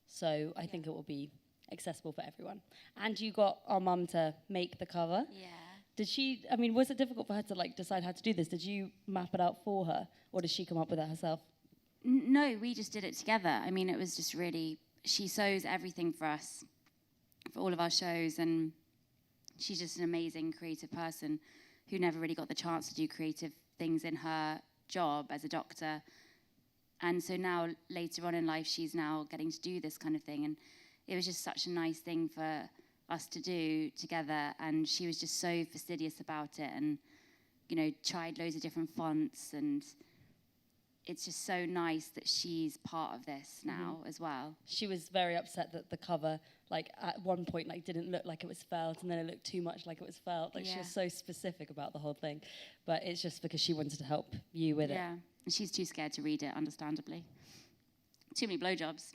So I think it will be accessible for everyone. And you got our mum to make the cover. Yeah. Was it difficult for her to like decide how to do this? Did you map it out for her, or did she come up with it herself? No, we just did it together. I mean, it was just really, she sews everything for us, for all of our shows, and she's just an amazing creative person who never really got the chance to do creative things in her job as a doctor. And so now, later on in life, she's now getting to do this kind of thing. And it was just such a nice thing for us to do together. And she was just so fastidious about it, and, tried loads of different fonts. And it's just so nice that she's part of this now as well. She was very upset that the cover, like at one point, like didn't look like it was felt, and then it looked too much like it was felt. Like she was so specific about the whole thing, but it's just because she wanted to help you with it. Yeah, and she's too scared to read it, understandably. Too many blowjobs.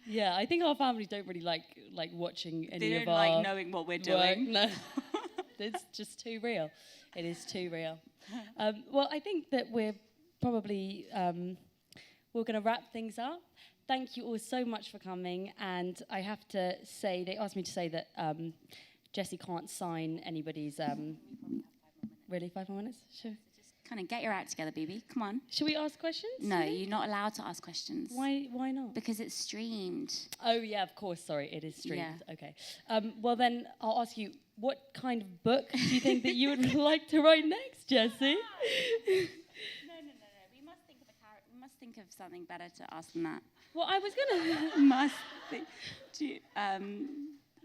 Yeah, I think our families don't really like watching any they of don't our like knowing what we're work. doing. No, it's just too real. It is too real. Well, I think that we're probably we're going to wrap things up. Thank you all so much for coming. And I have to say, they asked me to say that Jessie can't sign anybody's. Really, 5 more minutes? Sure. Just kind of get your act together, Bebe. Come on. Should we ask questions? No, you're not allowed to ask questions. Why not? Because it's streamed. Oh, yeah, of course. Sorry, it is streamed. Yeah. Okay. Well, then I'll ask you, what kind of book do you think that you would like to write next, Jessie? No. We must think of a character. We must think of something better to ask than that. Well, I was going to... Must think.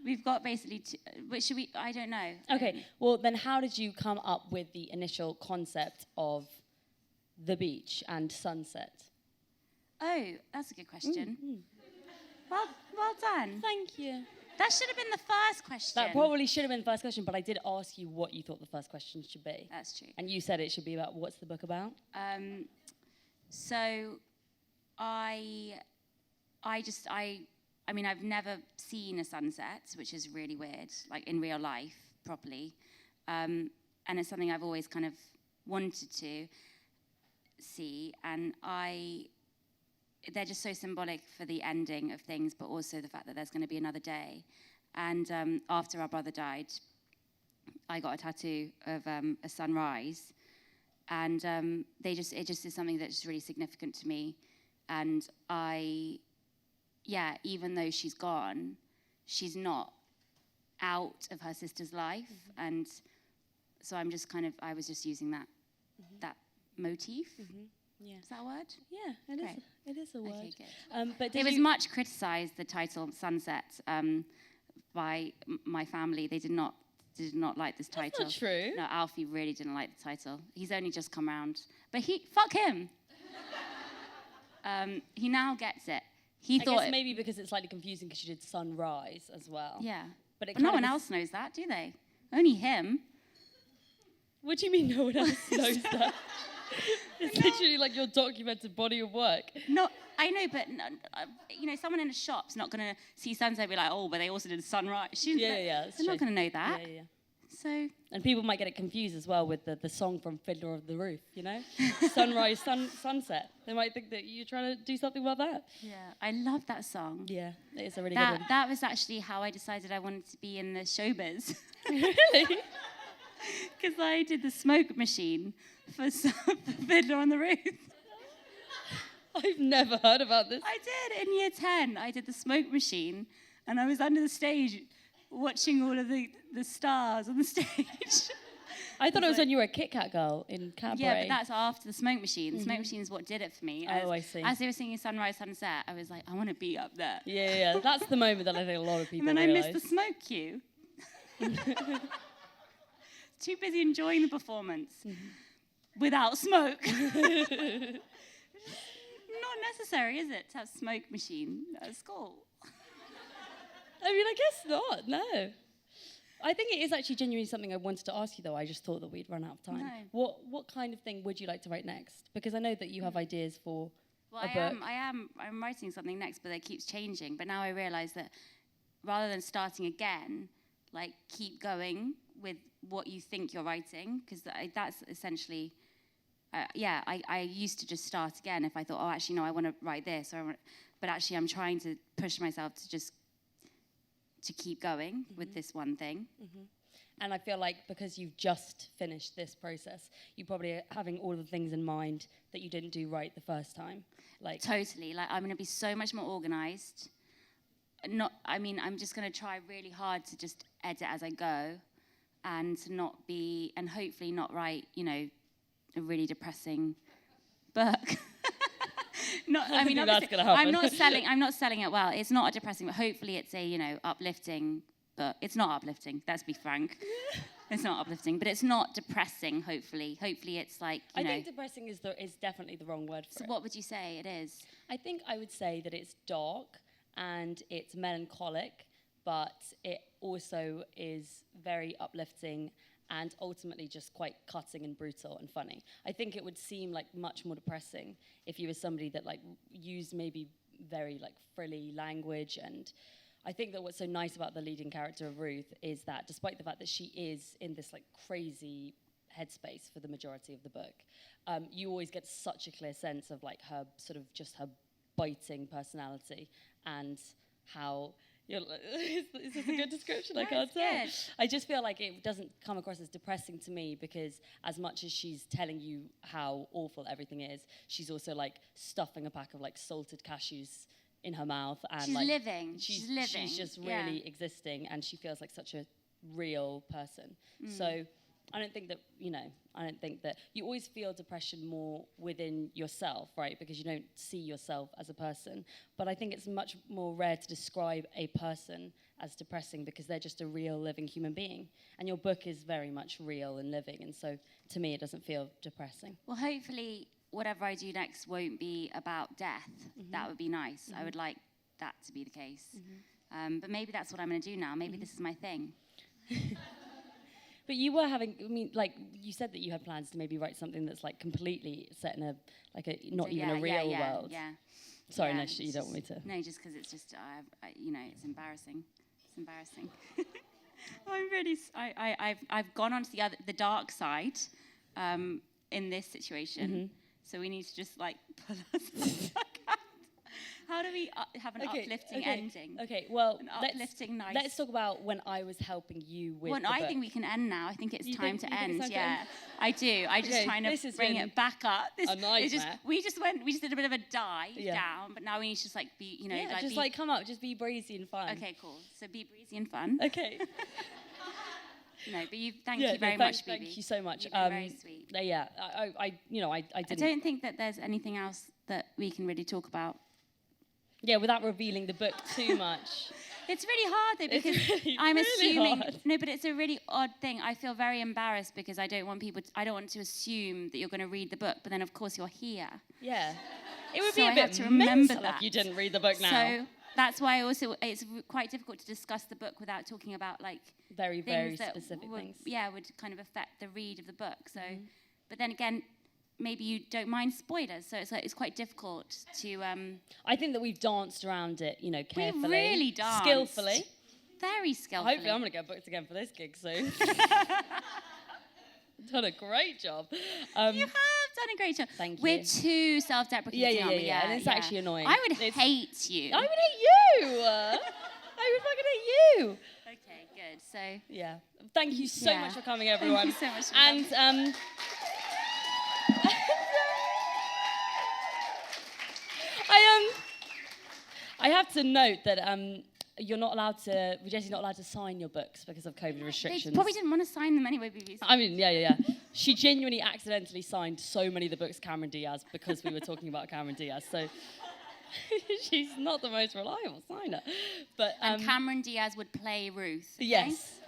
we've got basically which should we, I don't know. Okay, well then how did you come up with the initial concept of the beach and sunset? Oh, that's a good question. Well done. Thank you. That should have been the first question. That probably should have been the first question, but I did ask you what you thought the first question should be. That's true. And you said it should be about what's the book about? So I mean, I've never seen a sunset, which is really weird, like in real life, properly. And it's something I've always kind of wanted to see. And they're just so symbolic for the ending of things, but also the fact that there's going to be another day. And after our brother died, I got a tattoo of a sunrise. And it just is something that's really significant to me. And even though she's gone, she's not out of her sister's life. And so I was just using that motif. Yeah. Is that a word? Yeah, it is a word. Okay, good. But It was much criticised, the title Sunset, by my family. They did not like this title. That's not true. No, Alfie really didn't like the title. He's only just come round. But fuck him. He now gets it. I guess maybe because it's slightly confusing because you did sunrise as well. Yeah. But no one else knows that, do they? Only him. What do you mean no one else knows that? It's literally like your documented body of work. No, I know, but someone in a shop's not going to see sunset and be like, oh, but they also did sunrise. They're not going to know that. Yeah. So. And people might get it confused as well with the song from Fiddler of the Roof, you know? Sunrise, sunset. They might think that you're trying to do something about that. Yeah, I love that song. Yeah, it's a really good one. That was actually how I decided I wanted to be in the showbiz. Really? Because I did the smoke machine for Fiddler on the Roof. I've never heard about this. I did in year 10. I did the smoke machine, and I was under the stage watching all of the stars on the stage. I thought it was when you were a Kit Kat girl in Cabaret. Yeah, but that's after the smoke machine. The smoke machine is what did it for me. I see. As they were singing Sunrise, Sunset, I was like, I want to be up there. Yeah. That's the moment that I think a lot of people And then realise. I missed the smoke cue. Too busy enjoying the performance without smoke. Not necessary, is it, to have smoke machine at school? I mean, I guess not, no. I think it is actually genuinely something I wanted to ask you, though. I just thought that we'd run out of time. No. What kind of thing would you like to write next? Because I know that you have ideas for a book. I'm writing something next, but it keeps changing. But now I realise that rather than starting again, like, keep going with what you think you're writing, because that's essentially... I used to just start again if I thought, oh, actually, no, I want to write this. But actually, I'm trying to push myself to keep going with this one thing. And I feel like because you've just finished this process, you probably are having all the things in mind that you didn't do right the first time. Like totally. Like, I'm going to be so much more organised. I'm just going to try really hard to just edit as I go and to not be, and hopefully not write, a really depressing book. That's gonna happen. I'm not selling it well. It's not a depressing, but hopefully it's a uplifting book. It's not uplifting. Let's be frank. It's not uplifting, but it's not depressing. Hopefully it's like I think depressing is definitely the wrong word for it. So what would you say it is? I think I would say that it's dark and it's melancholic, but it also is very uplifting and ultimately just quite cutting and brutal and funny. I think it would seem like much more depressing if you were somebody that like used maybe very like frilly language. And I think that what's so nice about the leading character of Ruth is that despite the fact that she is in this like crazy headspace for the majority of the book, you always get such a clear sense of like her sort of just her biting personality and how... Is this a good description? I can't tell. I just feel like it doesn't come across as depressing to me because as much as she's telling you how awful everything is, she's also like stuffing a pack of like salted cashews in her mouth and she's like living. She's living. She's just really existing and she feels like such a real person. So don't think that, you always feel depression more within yourself, right? Because you don't see yourself as a person. But I think it's much more rare to describe a person as depressing because they're just a real living human being. And your book is very much real and living. And so to me, it doesn't feel depressing. Well, hopefully whatever I do next won't be about death. That would be nice. I would like that to be the case. But maybe that's what I'm going to do now. Maybe this is my thing. But you were having, you said that you had plans to maybe write something that's like completely set in not even a real world. Yeah. Sorry, no, you don't want me to. No, just because it's just, it's embarrassing. It's embarrassing. I'm really, I've gone onto the dark side in this situation. So we need to just pull us back out. How do we have an uplifting ending? Okay, well, uplifting, nice. Let's talk about when I was helping you with the book. I think we can end now. I think it's time to end. Yeah, I do. I just trying to bring it back up. A nightmare. We just did a bit of a dive down, but now we need to just be, come up, just be breezy and fun. Okay, cool. So be breezy and fun. Okay. No, but thank you very much, Bebe. Thank you so much. You've been very sweet. Yeah, I didn't. I don't think that there's anything else that we can really talk about. Yeah, without revealing the book too much. It's really hard though because I'm really assuming hard. No, but it's a really odd thing. I feel very embarrassed because I don't want to assume that you're going to read the book, but then of course you're here. Yeah. It would So be a I bit have to remember mental that. if you didn't read the book now. So that's why it's quite difficult to discuss the book without talking about very, things very that specific would, things. Yeah, would kind of affect the read of the book. So, but then again, maybe you don't mind spoilers, so it's quite difficult to. I think that we've danced around it, carefully. We really danced. Skillfully. Very skillfully. Hopefully I'm going to get booked again for this gig soon. Done a great job. You have done a great job. Thank you. We're too self-deprecating, aren't we? Yeah. And it's actually annoying. I would hate you. I would hate you. I would fucking hate you. Okay, good. So. Yeah. Thank you so much for coming, everyone. Thank you so much for coming. I have to note that Jessie's not allowed to sign your books because of COVID restrictions. They probably didn't want to sign them anyway, Bebe. I mean, yeah. She genuinely accidentally signed so many of the books Cameron Diaz because we were talking about Cameron Diaz. So she's not the most reliable signer. But and Cameron Diaz would play Ruth. Okay? Yes.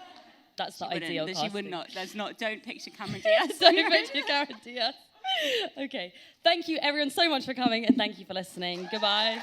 That's the ideal casting. She would not. Don't picture Cameron Diaz. Don't picture Cameron Diaz. Okay. Thank you, everyone, so much for coming, and thank you for listening. Goodbye.